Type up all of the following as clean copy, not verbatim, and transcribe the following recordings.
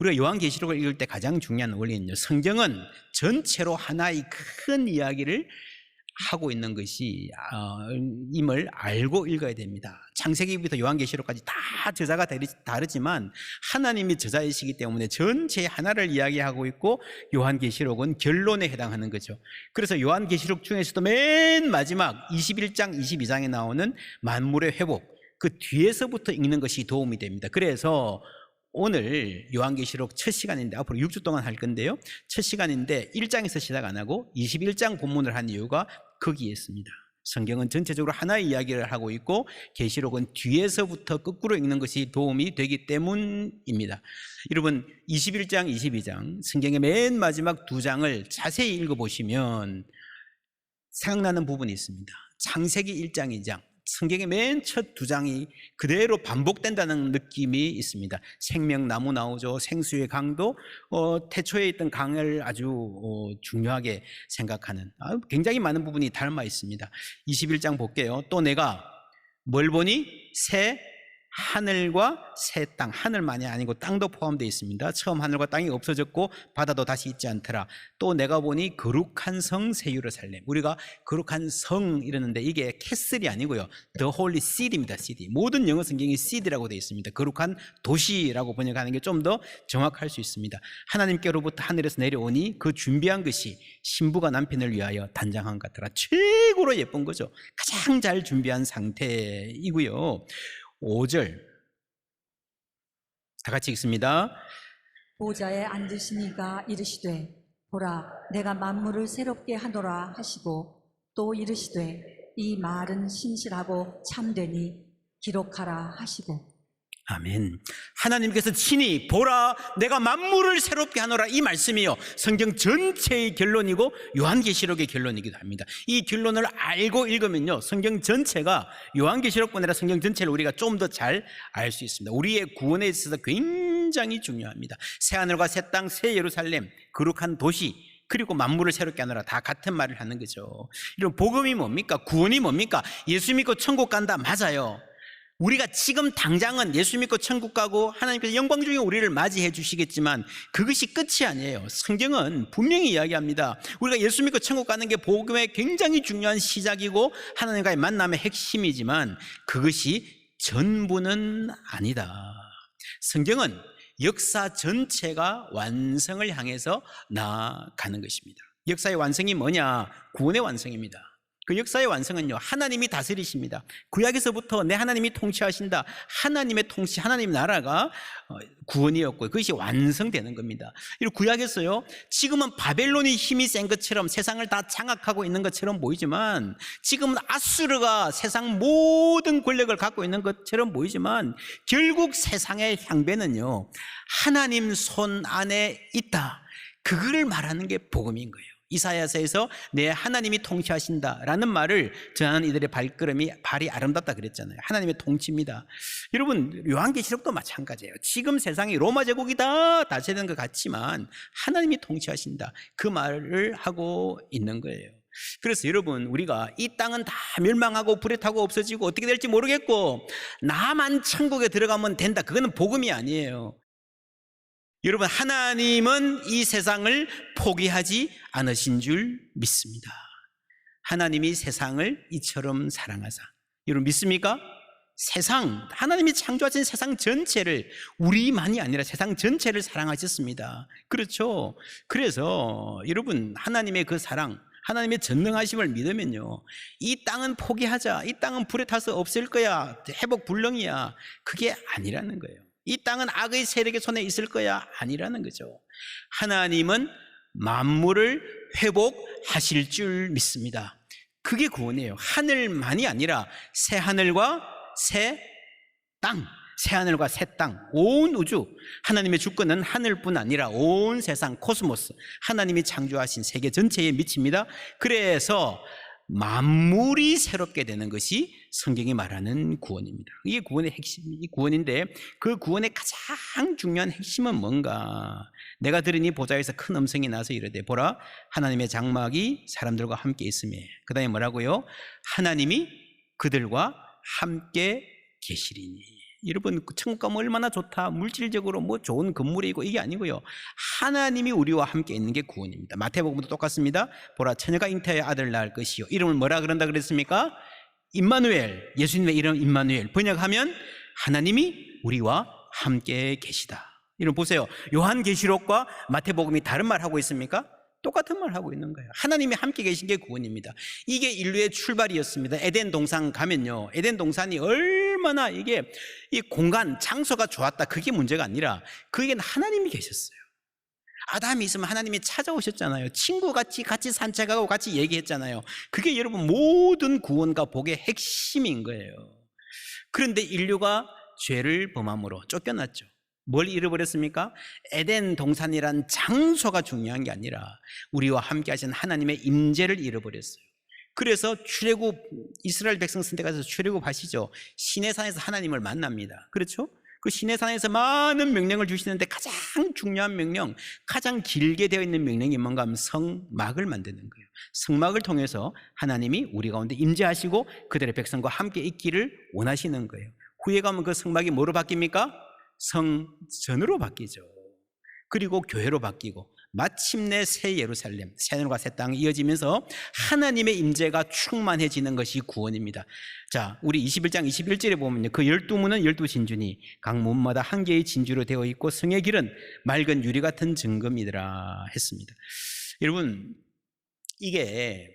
우리가 요한계시록을 읽을 때 가장 중요한 원리는요, 성경은 전체로 하나의 큰 이야기를 하고 있는 것이 임을 알고 읽어야 됩니다. 창세기부터 요한계시록까지 다 저자가 다르지만 하나님이 저자이시기 때문에 전체 하나를 이야기하고 있고, 요한계시록은 결론에 해당하는 거죠. 그래서 요한계시록 중에서도 맨 마지막 21장 22장에 나오는 만물의 회복, 그 뒤에서부터 읽는 것이 도움이 됩니다. 그래서 오늘 요한계시록 첫 시간인데, 앞으로 6주 동안 할 건데요, 첫 시간인데 1장에서 시작 안 하고 21장 본문을 한 이유가 거기에 있습니다. 성경은 전체적으로 하나의 이야기를 하고 있고, 계시록은 뒤에서부터 거꾸로 읽는 것이 도움이 되기 때문입니다. 여러분, 21장 22장 성경의 맨 마지막 두 장을 자세히 읽어보시면 생각나는 부분이 있습니다. 창세기 1장 2장, 성경의 맨 첫 두 장이 그대로 반복된다는 느낌이 있습니다. 생명나무 나오죠. 생수의 강도, 태초에 있던 강을 아주 중요하게 생각하는 굉장히 많은 부분이 닮아 있습니다. 21장 볼게요. 또 내가 뭘 보니? 새 하늘과 새 땅, 하늘만이 아니고 땅도 포함되어 있습니다. 처음 하늘과 땅이 없어졌고 바다도 다시 있지 않더라. 또 내가 보니 거룩한 성 새 예루살렘. 우리가 거룩한 성 이러는데 이게 캐슬이 아니고요, The Holy City입니다. City. 모든 영어 성경이 City라고 되어 있습니다. 거룩한 도시라고 번역하는 게 좀 더 정확할 수 있습니다. 하나님께로부터 하늘에서 내려오니 그 준비한 것이 신부가 남편을 위하여 단장한 것 같더라. 최고로 예쁜 거죠. 가장 잘 준비한 상태이고요. 5절 다 같이 읽습니다. 보좌에 앉으신 이가 이르시되 보라 내가 만물을 새롭게 하노라 하시고, 또 이르시되 이 말은 신실하고 참되니 기록하라 하시고. 아멘. 하나님께서 친히 보라 내가 만물을 새롭게 하노라, 이 말씀이요, 성경 전체의 결론이고 요한계시록의 결론이기도 합니다. 이 결론을 알고 읽으면요, 성경 전체가, 요한계시록뿐 아니라 성경 전체를 우리가 좀 더 잘 알 수 있습니다. 우리의 구원에 있어서 굉장히 중요합니다. 새 하늘과 새 땅, 새 예루살렘, 거룩한 도시, 그리고 만물을 새롭게 하노라, 다 같은 말을 하는 거죠. 이런 복음이 뭡니까? 구원이 뭡니까? 예수 믿고 천국 간다, 맞아요. 우리가 지금 당장은 예수 믿고 천국 가고 하나님께서 영광 중에 우리를 맞이해 주시겠지만 그것이 끝이 아니에요. 성경은 분명히 이야기합니다. 우리가 예수 믿고 천국 가는 게 복음의 굉장히 중요한 시작이고 하나님과의 만남의 핵심이지만 그것이 전부는 아니다. 성경은 역사 전체가 완성을 향해서 나아가는 것입니다. 역사의 완성이 뭐냐? 구원의 완성입니다. 그 역사의 완성은요, 하나님이 다스리십니다. 구약에서부터 내 하나님이 통치하신다, 하나님의 통치, 하나님의 나라가 구원이었고 그것이 완성되는 겁니다. 그리고 구약에서요, 지금은 바벨론이 힘이 센 것처럼 세상을 다 장악하고 있는 것처럼 보이지만, 지금은 아수르가 세상 모든 권력을 갖고 있는 것처럼 보이지만, 결국 세상의 향배는요 하나님 손 안에 있다, 그걸 말하는 게 복음인 거예요. 이사야서에서 내 하나님이 통치하신다라는 말을 전하는 이들의 발이 아름답다 그랬잖아요. 하나님의 통치입니다. 여러분, 요한계시록도 마찬가지예요. 지금 세상이 로마 제국이다 다스리는 것 같지만 하나님이 통치하신다, 그 말을 하고 있는 거예요. 그래서 여러분, 우리가 이 땅은 다 멸망하고 불에 타고 없어지고 어떻게 될지 모르겠고 나만 천국에 들어가면 된다, 그거는 복음이 아니에요. 여러분, 하나님은 이 세상을 포기하지 않으신 줄 믿습니다. 하나님이 세상을 이처럼 사랑하사. 여러분 믿습니까? 하나님이 창조하신 세상 전체를, 우리만이 아니라 세상 전체를 사랑하셨습니다. 그렇죠? 그래서 여러분, 하나님의 그 사랑, 하나님의 전능하심을 믿으면요, 이 땅은 포기하자, 이 땅은 불에 타서 없을 거야, 회복 불능이야, 그게 아니라는 거예요. 이 땅은 악의 세력의 손에 있을 거야, 아니라는 거죠. 하나님은 만물을 회복하실 줄 믿습니다. 그게 구원이에요. 하늘만이 아니라 새 하늘과 새 땅, 새 하늘과 새 땅, 온 우주, 하나님의 주권은 하늘뿐 아니라 온 세상, 코스모스, 하나님이 창조하신 세계 전체에 미칩니다. 그래서 만물이 새롭게 되는 것이 성경이 말하는 구원입니다. 이게 구원의 핵심이 구원인데, 그 구원의 가장 중요한 핵심은 뭔가? 내가 들으니 보좌에서 큰 음성이 나서 이르되 보라 하나님의 장막이 사람들과 함께 있으며, 그 다음에 뭐라고요? 하나님이 그들과 함께 계시리니. 여러분, 천국 가면 얼마나 좋다, 물질적으로 뭐 좋은 건물이고 이게 아니고요. 하나님이 우리와 함께 있는 게 구원입니다. 마태복음도 똑같습니다. 보라, 처녀가 잉태하여 아들 낳을 것이요. 이름을 뭐라 그런다 그랬습니까? 임마누엘. 예수님의 이름 임마누엘. 번역하면 하나님이 우리와 함께 계시다. 이름 보세요. 요한계시록과 마태복음이 다른 말 하고 있습니까? 똑같은 말 하고 있는 거예요. 하나님이 함께 계신 게 구원입니다. 이게 인류의 출발이었습니다. 에덴 동산 가면요, 에덴 동산이 얼마나 이게 이 공간, 장소가 좋았다, 그게 문제가 아니라 그게는 하나님이 계셨어요. 아담이 있으면 하나님이 찾아오셨잖아요. 친구같이 같이 산책하고 같이 얘기했잖아요. 그게 여러분 모든 구원과 복의 핵심인 거예요. 그런데 인류가 죄를 범함으로 쫓겨났죠. 뭘 잃어버렸습니까? 에덴 동산이란 장소가 중요한 게 아니라 우리와 함께 하신 하나님의 임재를 잃어버렸어요. 그래서 출애굽, 이스라엘 백성 선택해서 출애굽 하시죠. 시내산에서 하나님을 만납니다. 그렇죠? 그 시내산에서 많은 명령을 주시는데 가장 중요한 명령, 가장 길게 되어 있는 명령이 뭔가 하면 성막을 만드는 거예요. 성막을 통해서 하나님이 우리 가운데 임재하시고 그들의 백성과 함께 있기를 원하시는 거예요. 후에 가면 그 성막이 뭐로 바뀝니까? 성전으로 바뀌죠. 그리고 교회로 바뀌고 마침내 새 예루살렘, 새 하늘과 새 땅이 이어지면서 하나님의 임재가 충만해지는 것이 구원입니다. 자, 우리 21장 21절에 보면요, 그 12문은 12진주니 각 문마다 한 개의 진주로 되어 있고 성의 길은 맑은 유리 같은 증거이더라 했습니다. 여러분, 이게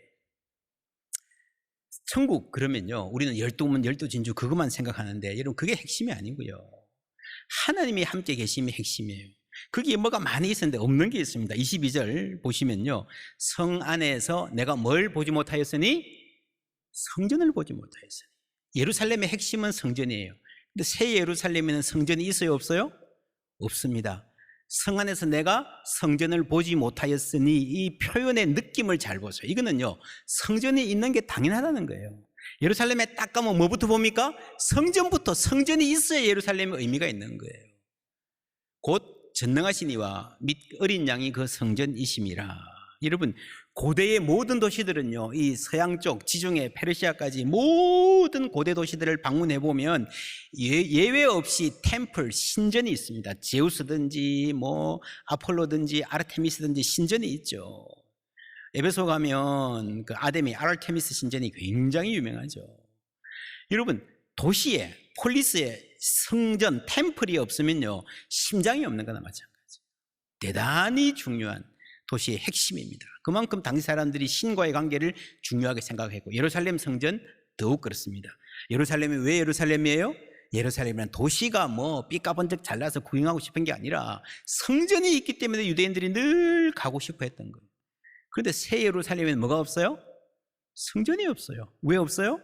천국 그러면요, 우리는 12문 12진주 그것만 생각하는데 여러분, 그게 핵심이 아니고요, 하나님이 함께 계심이 핵심이에요. 거기에 뭐가 많이 있었는데 없는 게 있습니다. 22절 보시면요, 성 안에서 내가 뭘 보지 못하였으니? 성전을 보지 못하였으니. 예루살렘의 핵심은 성전이에요. 근데 새 예루살렘에는 성전이 있어요, 없어요? 없습니다. 성 안에서 내가 성전을 보지 못하였으니, 이 표현의 느낌을 잘 보세요. 이거는요, 성전이 있는 게 당연하다는 거예요. 예루살렘에 딱 가면 뭐부터 봅니까? 성전부터, 성전이 있어야 예루살렘의 의미가 있는 거예요. 곧 전능하신 이와 및 어린 양이 그 성전이심이라. 여러분, 고대의 모든 도시들은요, 이 서양 쪽 지중해 페르시아까지 모든 고대 도시들을 방문해 보면 예외 없이 템플, 신전이 있습니다. 제우스든지 뭐 아폴로든지 아르테미스든지 신전이 있죠. 에베소 가면 그 아르테미스 신전이 굉장히 유명하죠. 여러분, 도시에, 폴리스에 성전, 템플이 없으면요, 심장이 없는 거나 마찬가지. 대단히 중요한 도시의 핵심입니다. 그만큼 당시 사람들이 신과의 관계를 중요하게 생각했고, 예루살렘 성전 더욱 그렇습니다. 예루살렘이 왜 예루살렘이에요? 예루살렘이란 도시가 뭐 삐까번쩍 잘나서 구경하고 싶은 게 아니라 성전이 있기 때문에 유대인들이 늘 가고 싶어 했던 거예요. 그런데 새 예루살렘에는 뭐가 없어요? 성전이 없어요. 왜 없어요?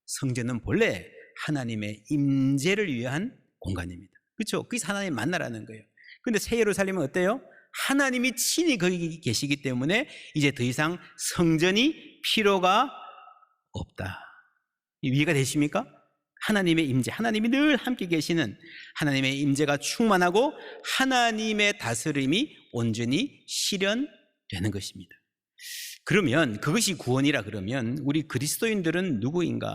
성전은 본래 하나님의 임재를 위한 공간입니다. 그렇죠? 거기서 하나님 만나라는 거예요. 그런데 새 예루살렘은 어때요? 하나님이 친히 거기 계시기 때문에 이제 더 이상 성전이 필요가 없다. 이해가 되십니까? 하나님의 임재, 하나님이 늘 함께 계시는 하나님의 임재가 충만하고 하나님의 다스림이 온전히 실현되는 것입니다. 그러면 그것이 구원이라 그러면 우리 그리스도인들은 누구인가?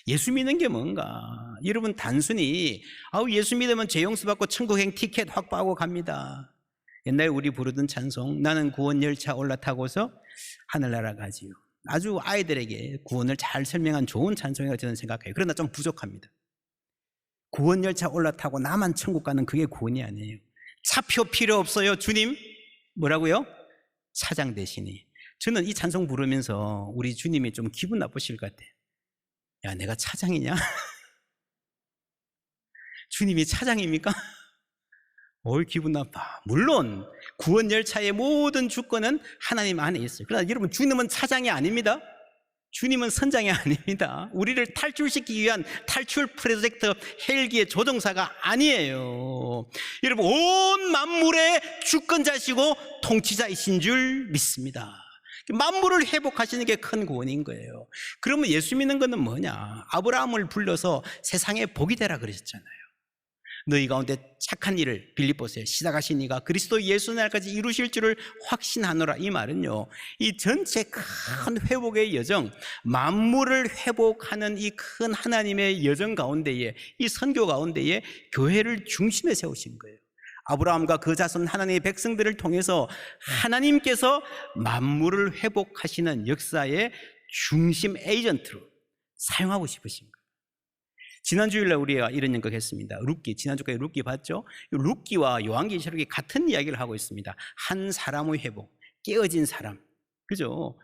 예수 믿는 게 뭔가? 여러분, 단순히 예수 믿으면 죄 용서받고 천국행 티켓 확보하고 갑니다. 옛날에 우리 부르던 찬송, 나는 구원 열차 올라타고서 하늘나라 가지요. 아주 아이들에게 구원을 잘 설명한 좋은 찬송이라고 저는 생각해요. 그러나 좀 부족합니다. 구원 열차 올라타고 나만 천국 가는 그게 구원이 아니에요. 차표 필요 없어요. 주님 뭐라고요? 차장 되시니. 저는 이 찬송 부르면서 우리 주님이 좀 기분 나쁘실 것 같아요. 야, 내가 차장이냐? 주님이 차장입니까? 기분 나빠. 물론 구원 열차의 모든 주권은 하나님 안에 있어요. 그러나 여러분, 주님은 차장이 아닙니다. 주님은 선장이 아닙니다. 우리를 탈출시키기 위한 탈출 프로젝트 헬기의 조종사가 아니에요. 여러분, 온 만물의 주권자시고 통치자이신 줄 믿습니다. 만물을 회복하시는 게 큰 구원인 거예요. 그러면 예수 믿는 것은 뭐냐? 아브라함을 불러서 세상에 복이 되라 그러셨잖아요. 너희 가운데 착한 일을 빌립보서에 시작하신 이가 그리스도 예수 날까지 이루실 줄을 확신하노라. 이 말은요, 이 전체 큰 회복의 여정, 만물을 회복하는 이 큰 하나님의 여정 가운데에, 이 선교 가운데에 교회를 중심에 세우신 거예요. 아브라함과 그 자손 하나님의 백성들을 통해서 하나님께서 만물을 회복하시는 역사의 중심 에이전트로 사용하고 싶으신 거예요. 지난 주일날 우리가 이런 연극했습니다. 룻기, 지난주까지 룻기 봤죠? 룻기와 요한계시록이 같은 이야기를 하고 있습니다. 한 사람의 회복, 깨어진 사람, 그죠?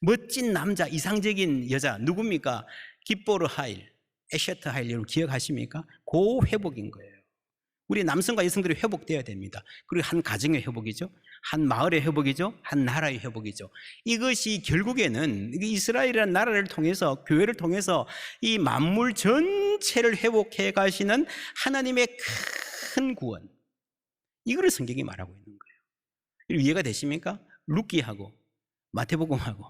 멋진 남자, 이상적인 여자 누굽니까? 깁보르 하일, 에셰트 하일, 여러분 기억하십니까? 그 회복인 거예요. 우리 남성과 여성들이 회복되어야 됩니다. 그리고 한 가정의 회복이죠, 한 마을의 회복이죠, 한 나라의 회복이죠. 이것이 결국에는 이스라엘이라는 나라를 통해서, 교회를 통해서 이 만물 전체를 회복해 가시는 하나님의 큰 구원, 이거를 성경이 말하고 있는 거예요. 이해가 되십니까? 룻기하고 마태복음하고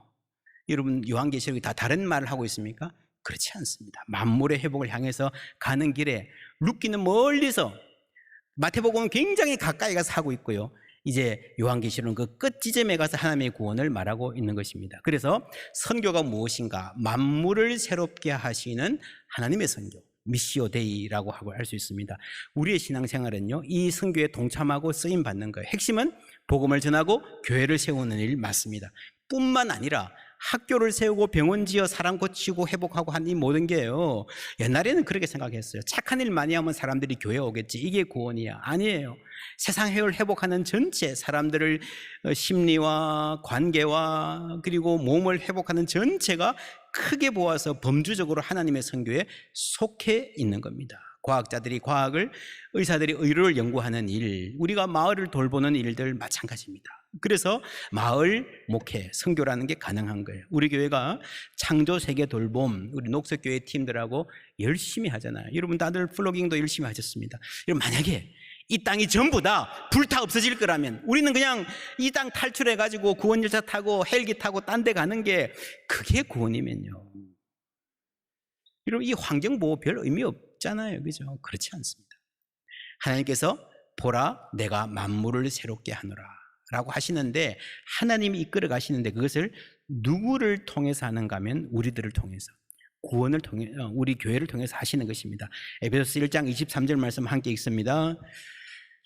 여러분 요한계시록이 다 다른 말을 하고 있습니까? 그렇지 않습니다. 만물의 회복을 향해서 가는 길에 룻기는 멀리서, 마태복음은 굉장히 가까이 가서 하고 있고요, 이제 요한계시록은 그 끝 지점에 가서 하나님의 구원을 말하고 있는 것입니다. 그래서 선교가 무엇인가? 만물을 새롭게 하시는 하나님의 선교, 미시오 데이라고 하고 할 수 있습니다. 우리의 신앙생활은요, 이 선교에 동참하고 쓰임 받는 거예요. 핵심은 복음을 전하고 교회를 세우는 일 맞습니다. 뿐만 아니라 학교를 세우고 병원 지어 사람 고치고 회복하고 한 이 모든 게요, 옛날에는 그렇게 생각했어요. 착한 일 많이 하면 사람들이 교회 오겠지, 이게 구원이야. 아니에요. 세상을 회복하는 전체 사람들을 심리와 관계와 그리고 몸을 회복하는 전체가 크게 보아서 범주적으로 하나님의 선교에 속해 있는 겁니다. 과학자들이 과학을, 의사들이 의료를 연구하는 일, 우리가 마을을 돌보는 일들 마찬가지입니다. 그래서 마을 목회, 선교라는 게 가능한 거예요. 우리 교회가 창조 세계 돌봄, 우리 녹색교회 팀들하고 열심히 하잖아요. 여러분 다들 플로깅도 열심히 하셨습니다. 여러분 만약에 이 땅이 전부 다 불타 없어질 거라면, 우리는 그냥 이 땅 탈출해가지고 구원열차 타고 헬기 타고 딴 데 가는 게 그게 구원이면요, 여러분 이 환경보호 별 의미 없잖아요. 그죠? 그렇지 않습니다. 하나님께서 보라 내가 만물을 새롭게 하노라 라고 하시는데, 하나님이 이끌어 가시는데 그것을 누구를 통해서 하는가 하면 우리들을 통해서, 구원을 통해, 우리 교회를 통해서 하시는 것입니다. 에베소서 1장 23절 말씀 함께 읽습니다.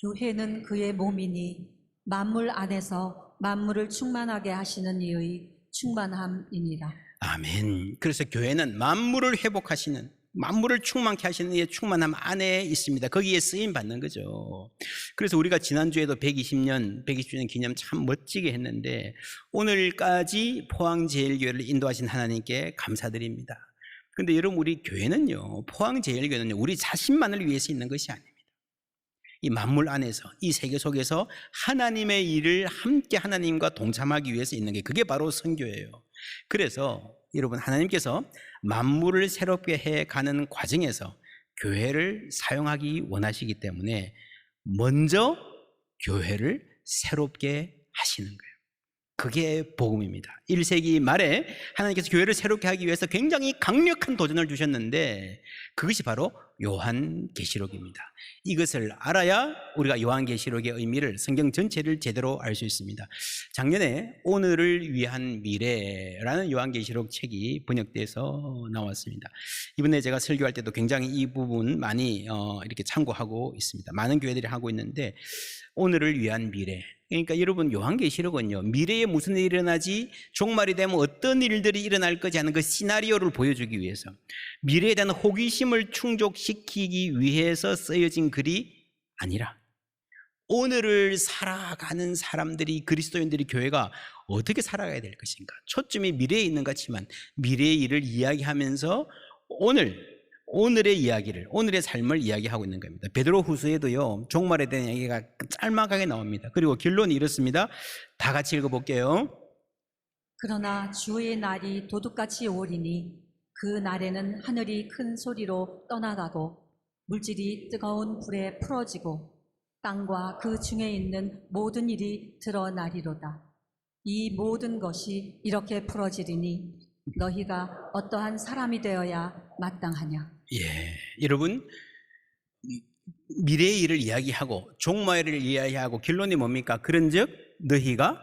교회는 그의 몸이니 만물 안에서 만물을 충만하게 하시는 이의 충만함이니라. 아멘. 그래서 교회는 만물을 회복하시는, 만물을 충만케 하시는 이의 충만함 안에 있습니다. 거기에 쓰임 받는 거죠. 그래서 우리가 지난주에도 120주년 기념 참 멋지게 했는데, 오늘까지 포항제일교회를 인도하신 하나님께 감사드립니다. 그런데 여러분 우리 교회는요, 포항제일교회는요, 우리 자신만을 위해서 있는 것이 아닙니다. 이 만물 안에서, 이 세계 속에서 하나님의 일을 함께 하나님과 동참하기 위해서 있는 게, 그게 바로 선교예요. 그래서 여러분 하나님께서 만물을 새롭게 해가는 과정에서 교회를 사용하기 원하시기 때문에 먼저 교회를 새롭게 하시는 거예요. 그게 복음입니다. 1세기 말에 하나님께서 교회를 새롭게 하기 위해서 굉장히 강력한 도전을 주셨는데, 그것이 바로 요한계시록입니다. 이것을 알아야 우리가 요한계시록의 의미를, 성경 전체를 제대로 알 수 있습니다. 작년에 오늘을 위한 미래라는 요한계시록 책이 번역돼서 나왔습니다. 이번에 제가 설교할 때도 굉장히 이 부분 많이 이렇게 참고하고 있습니다. 많은 교회들이 하고 있는데, 오늘을 위한 미래, 그러니까 여러분 요한계시록은요, 미래에 무슨 일이 일어나지, 종말이 되면 어떤 일들이 일어날 거지 하는 그 시나리오를 보여주기 위해서, 미래에 대한 호기심을 충족시키기 위해서 쓰여진 글이 아니라, 오늘을 살아가는 사람들이, 그리스도인들이, 교회가 어떻게 살아가야 될 것인가, 초점이 미래에 있는 것 같지만 미래의 일을 이야기하면서 오늘의 이야기를, 오늘의 삶을 이야기하고 있는 겁니다. 베드로후서에도요, 종말에 대한 이야기가 짤막하게 나옵니다. 그리고 결론이 이렇습니다. 다 같이 읽어볼게요. 그러나 주의 날이 도둑같이 오리니 그 날에는 하늘이 큰 소리로 떠나가고 물질이 뜨거운 불에 풀어지고 땅과 그 중에 있는 모든 일이 드러나리로다. 이 모든 것이 이렇게 풀어지리니 너희가 어떠한 사람이 되어야 마땅하냐. 예, 여러분 미래의 일을 이야기하고 종말을 이야기하고 결론이 뭡니까? 그런즉 너희가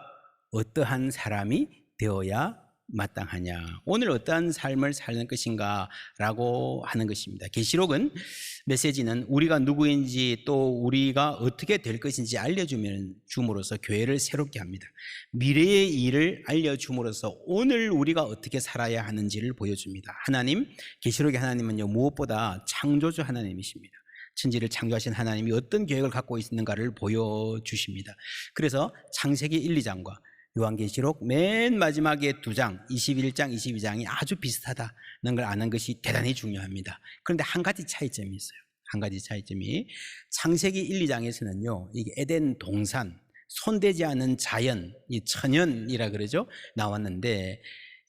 어떠한 사람이 되어야 마땅하냐. 오늘 어떠한 삶을 사는 것인가 라고 하는 것입니다. 계시록은 메시지는 우리가 누구인지 또 우리가 어떻게 될 것인지 알려줌으로써 교회를 새롭게 합니다. 미래의 일을 알려줌으로써 오늘 우리가 어떻게 살아야 하는지를 보여줍니다. 하나님, 계시록의 하나님은요, 무엇보다 창조주 하나님이십니다. 천지를 창조하신 하나님이 어떤 계획을 갖고 있는가를 보여주십니다. 그래서 창세기 1, 2장과 요한계시록 맨 마지막에 2장, 21장, 22장이 아주 비슷하다는 걸 아는 것이 대단히 중요합니다. 그런데 한 가지 차이점이 있어요. 한 가지 차이점이 창세기 1, 2장에서는요, 이게 에덴 동산, 손대지 않은 자연, 이 천연이라 그러죠, 나왔는데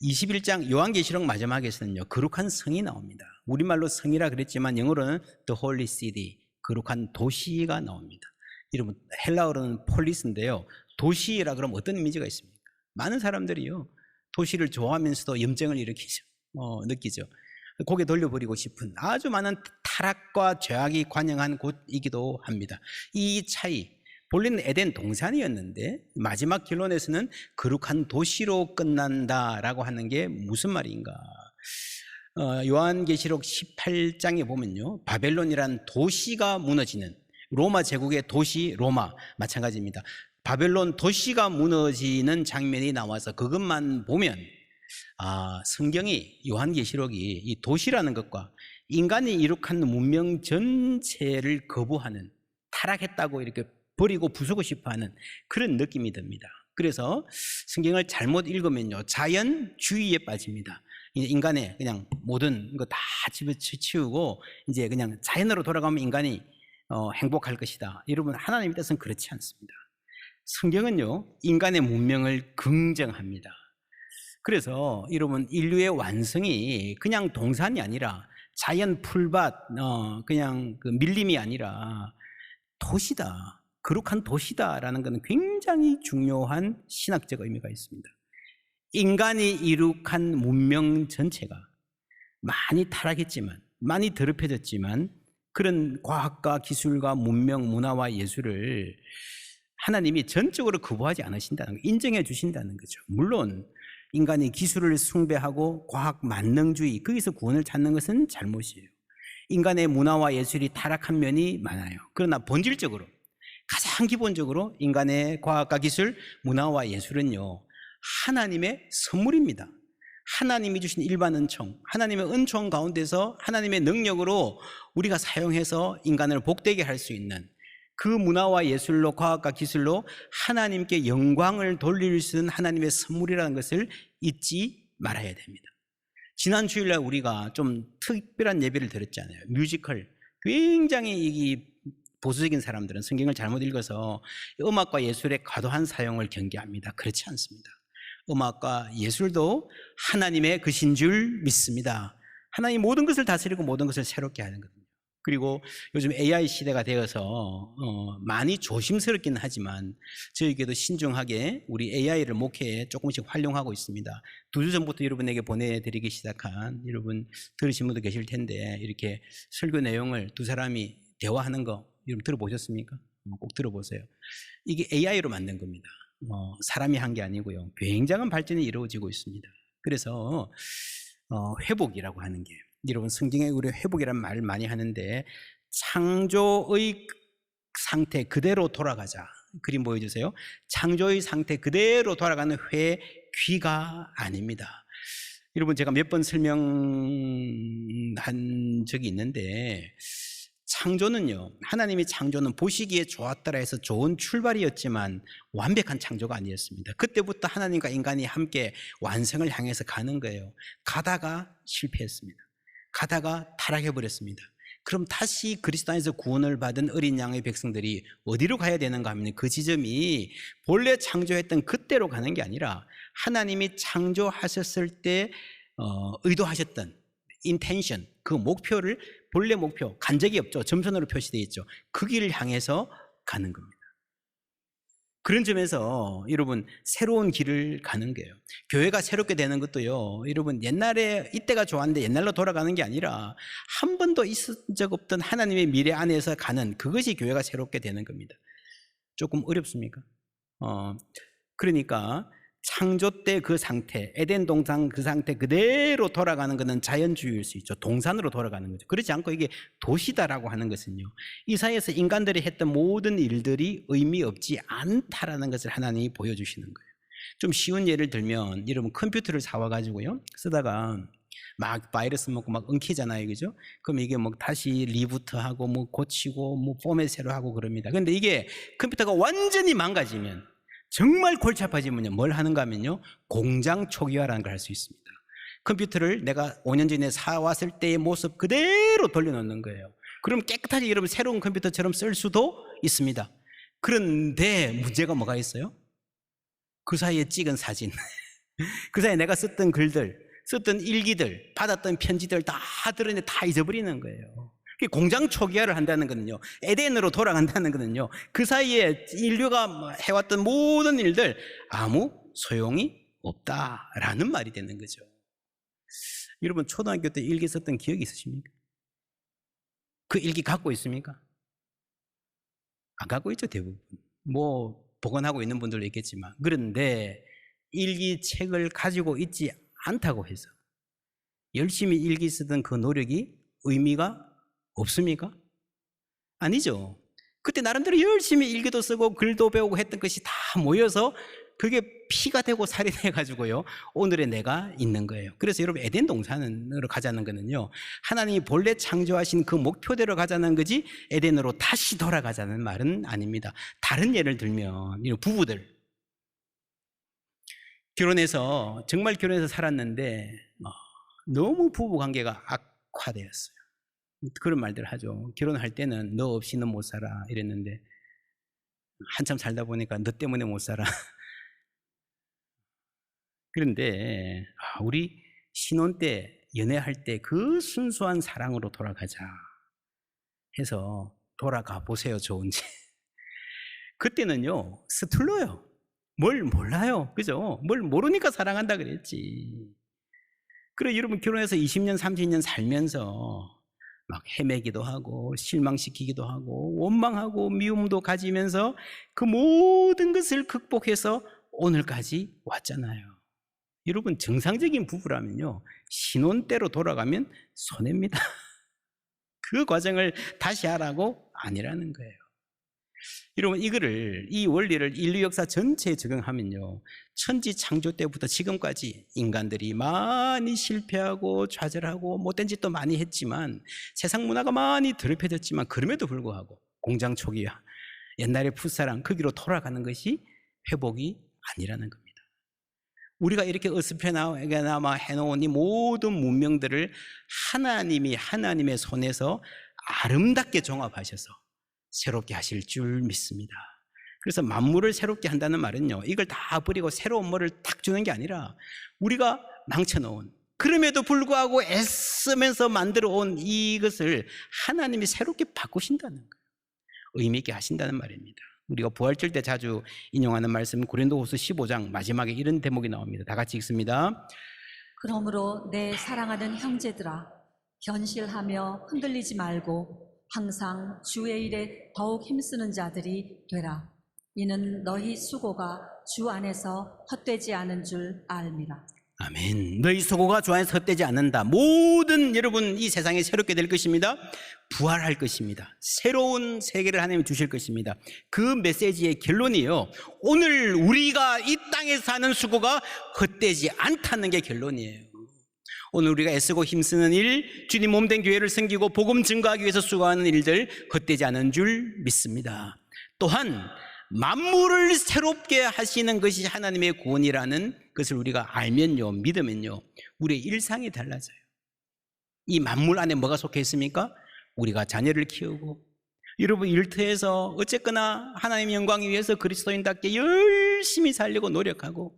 21장 요한계시록 마지막에서는요, 거룩한 성이 나옵니다. 우리말로 성이라 그랬지만 영어로는 The Holy City, 거룩한 도시가 나옵니다. 여러분, 헬라어로는 폴리스인데요, 도시라 그러면 어떤 이미지가 있습니까? 많은 사람들이요, 도시를 좋아하면서도 염증을 느끼죠. 고개 돌려버리고 싶은 아주 많은 타락과 죄악이 관영한 곳이기도 합니다. 이 차이, 본래는 에덴 동산이었는데 마지막 결론에서는 거룩한 도시로 끝난다라고 하는 게 무슨 말인가? 요한계시록 18장에 보면요, 바벨론이란 도시가 무너지는, 로마 제국의 도시 로마 마찬가지입니다. 바벨론 도시가 무너지는 장면이 나와서 그것만 보면 성경이, 요한계시록이 이 도시라는 것과 인간이 이룩한 문명 전체를 거부하는, 타락했다고 이렇게 버리고 부수고 싶어하는 그런 느낌이 듭니다. 그래서 성경을 잘못 읽으면요, 자연주의에 빠집니다. 인간의 그냥 모든 거 다 집어치우고 이제 그냥 자연으로 돌아가면 인간이 행복할 것이다. 여러분, 하나님의 뜻은 그렇지 않습니다. 성경은요, 인간의 문명을 긍정합니다. 그래서 여러분, 인류의 완성이 그냥 동산이 아니라 자연 풀밭, 그냥 그 밀림이 아니라 도시다, 거룩한 도시다라는 것은 굉장히 중요한 신학적 의미가 있습니다. 인간이 이룩한 문명 전체가 많이 타락했지만, 많이 더럽혀졌지만, 그런 과학과 기술과 문명, 문화와 예술을 하나님이 전적으로 거부하지 않으신다는 거, 인정해 주신다는 거죠. 물론 인간이 기술을 숭배하고 과학 만능주의, 거기서 구원을 찾는 것은 잘못이에요. 인간의 문화와 예술이 타락한 면이 많아요. 그러나 본질적으로, 가장 기본적으로 인간의 과학과 기술, 문화와 예술은요, 하나님의 선물입니다. 하나님이 주신 일반 은총, 하나님의 은총 가운데서 하나님의 능력으로 우리가 사용해서 인간을 복되게 할 수 있는 그 문화와 예술로, 과학과 기술로 하나님께 영광을 돌릴 수 있는 하나님의 선물이라는 것을 잊지 말아야 됩니다. 지난 주일날 우리가 좀 특별한 예배를 드렸잖아요. 뮤지컬. 굉장히 이 보수적인 사람들은 성경을 잘못 읽어서 음악과 예술의 과도한 사용을 경계합니다. 그렇지 않습니다. 음악과 예술도 하나님의 것인 줄 믿습니다. 하나님 모든 것을 다스리고 모든 것을 새롭게 하는 거거든요. 그리고 요즘 AI 시대가 되어서 많이 조심스럽긴 하지만 저에게도 신중하게 우리 AI를 목회에 조금씩 활용하고 있습니다. 2주 전부터 여러분에게 보내드리기 시작한, 여러분 들으신 분도 계실 텐데, 이렇게 설교 내용을 두 사람이 대화하는 거 여러분 들어보셨습니까? 꼭 들어보세요. 이게 AI로 만든 겁니다. 사람이 한 게 아니고요, 굉장한 발전이 이루어지고 있습니다. 그래서 회복이라고 하는 게, 여러분 성경에 우리 회복이라는 말을 많이 하는데, 창조의 상태 그대로 돌아가자. 그림 보여주세요. 창조의 상태 그대로 돌아가는 회귀가 아닙니다. 여러분, 제가 몇 번 설명한 적이 있는데, 창조는요, 하나님이 창조는 보시기에 좋았더라 해서 좋은 출발이었지만 완벽한 창조가 아니었습니다. 그때부터 하나님과 인간이 함께 완성을 향해서 가는 거예요. 가다가 실패했습니다. 가다가 타락해버렸습니다. 그럼 다시 그리스도 안에서 구원을 받은 어린 양의 백성들이 어디로 가야 되는가 하면, 그 지점이 본래 창조했던 그때로 가는 게 아니라 하나님이 창조하셨을 때 의도하셨던 인텐션, 그 목표를, 본래 목표, 간 적이 없죠. 점선으로 표시되어 있죠. 그 길을 향해서 가는 겁니다. 그런 점에서 여러분 새로운 길을 가는 거예요. 교회가 새롭게 되는 것도요, 여러분 옛날에 이때가 좋았는데 옛날로 돌아가는 게 아니라 한 번도 있은 적 없던 하나님의 미래 안에서 가는 그것이 교회가 새롭게 되는 겁니다. 조금 어렵습니까? 그러니까 창조 때 그 상태, 에덴 동산 그 상태 그대로 돌아가는 것은 자연주의일 수 있죠. 동산으로 돌아가는 거죠. 그렇지 않고 이게 도시다라고 하는 것은요, 이 사이에서 인간들이 했던 모든 일들이 의미 없지 않다라는 것을 하나님이 보여주시는 거예요. 좀 쉬운 예를 들면, 여러분 컴퓨터를 사와가지고요 쓰다가 막 바이러스 먹고 막 엉키잖아요, 그죠? 그럼 이게 뭐 다시 리부트하고 뭐 고치고 뭐 포맷 새로 하고 그럽니다. 근데 이게 컴퓨터가 완전히 망가지면, 정말 골치 아파지면요, 뭘 하는가 하면요, 공장 초기화라는 걸 할 수 있습니다. 컴퓨터를 내가 5년 전에 사왔을 때의 모습 그대로 돌려놓는 거예요. 그럼 깨끗하게 여러분 새로운 컴퓨터처럼 쓸 수도 있습니다. 그런데 문제가 뭐가 있어요? 그 사이에 찍은 사진, 그 사이에 내가 썼던 글들, 썼던 일기들, 받았던 편지들 다 들었는데 다 잊어버리는 거예요. 공장 초기화를 한다는 것은요, 에덴으로 돌아간다는 것은요, 그 사이에 인류가 해왔던 모든 일들 아무 소용이 없다라는 말이 되는 거죠. 여러분 초등학교 때 일기 썼던 기억이 있으십니까? 그 일기 갖고 있습니까? 안 갖고 있죠, 대부분. 뭐 보관하고 있는 분들도 있겠지만. 그런데 일기 책을 가지고 있지 않다고 해서 열심히 일기 쓰던 그 노력이 의미가 없습니까? 아니죠. 그때 나름대로 열심히 일기도 쓰고 글도 배우고 했던 것이 다 모여서 그게 피가 되고 살이 돼가지고요, 오늘의 내가 있는 거예요. 그래서 여러분 에덴 동산으로 가자는 거는요, 하나님이 본래 창조하신 그 목표대로 가자는 거지 에덴으로 다시 돌아가자는 말은 아닙니다. 다른 예를 들면 부부들 결혼해서, 정말 결혼해서 살았는데 너무 부부 관계가 악화되었어요. 그런 말들 하죠. 결혼할 때는 너 없이는 못 살아 이랬는데 한참 살다 보니까 너 때문에 못 살아. 그런데 우리 신혼 때, 연애할 때 그 순수한 사랑으로 돌아가자 해서 돌아가 보세요, 좋은지. 그때는요 서툴러요. 뭘 몰라요, 그죠? 뭘 모르니까 사랑한다 그랬지. 그래 여러분 결혼해서 20년 30년 살면서 막 헤매기도 하고 실망시키기도 하고 원망하고 미움도 가지면서 그 모든 것을 극복해서 오늘까지 왔잖아요. 여러분 정상적인 부부라면요, 신혼 때로 돌아가면 손해입니다. 그 과정을 다시 하라고 아니라는 거예요. 여러분 이 원리를 인류 역사 전체에 적용하면요, 천지 창조 때부터 지금까지 인간들이 많이 실패하고 좌절하고 못된 짓도 많이 했지만, 세상 문화가 많이 더럽혀졌지만, 그럼에도 불구하고 공장 초기화, 옛날의 풋사랑 거기로 돌아가는 것이 회복이 아니라는 겁니다. 우리가 이렇게 어스페나마 해놓은 이 모든 문명들을 하나님이 하나님의 손에서 아름답게 종합하셔서 새롭게 하실 줄 믿습니다. 그래서 만물을 새롭게 한다는 말은요, 이걸 다 버리고 새로운 뭐를 탁 주는 게 아니라 우리가 망쳐놓은, 그럼에도 불구하고 애쓰면서 만들어 온 이것을 하나님이 새롭게 바꾸신다는 거예요. 의미 있게 하신다는 말입니다. 우리가 부활절 때 자주 인용하는 말씀, 고린도후서 15장 마지막에 이런 대목이 나옵니다. 다 같이 읽습니다. 그러므로 내 사랑하는 형제들아, 견실하며 흔들리지 말고 항상 주의 일에 더욱 힘쓰는 자들이 되라. 이는 너희 수고가 주 안에서 헛되지 않은 줄 알미라. 아멘. 너희 수고가 주 안에서 헛되지 않는다. 모든 여러분 이 세상에 새롭게 될 것입니다. 부활할 것입니다. 새로운 세계를 하나님이 주실 것입니다. 그 메시지의 결론이요, 오늘 우리가 이 땅에 사는 수고가 헛되지 않다는 게 결론이에요. 오늘 우리가 애쓰고 힘쓰는 일, 주님 몸된 교회를 섬기고 복음 증거하기 위해서 수고하는 일들 헛되지 않은 줄 믿습니다. 또한 만물을 새롭게 하시는 것이 하나님의 구원이라는 것을 우리가 알면요, 믿으면요, 우리의 일상이 달라져요. 이 만물 안에 뭐가 속해 있습니까? 우리가 자녀를 키우고, 여러분 일터에서 어쨌거나 하나님의 영광을 위해서 그리스도인답게 열심히 살려고 노력하고,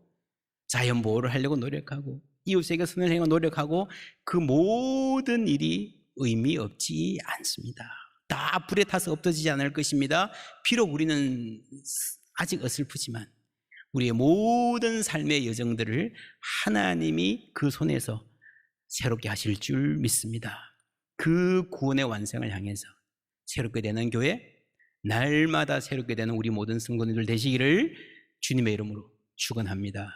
자연 보호를 하려고 노력하고, 이웃에게 선을 행하고 노력하고, 그 모든 일이 의미 없지 않습니다. 다 불에 타서 없어지지 않을 것입니다. 비록 우리는 아직 어설프지만 우리의 모든 삶의 여정들을 하나님이 그 손에서 새롭게 하실 줄 믿습니다. 그 구원의 완성을 향해서 새롭게 되는 교회, 날마다 새롭게 되는 우리 모든 성도님들 되시기를 주님의 이름으로 축원합니다.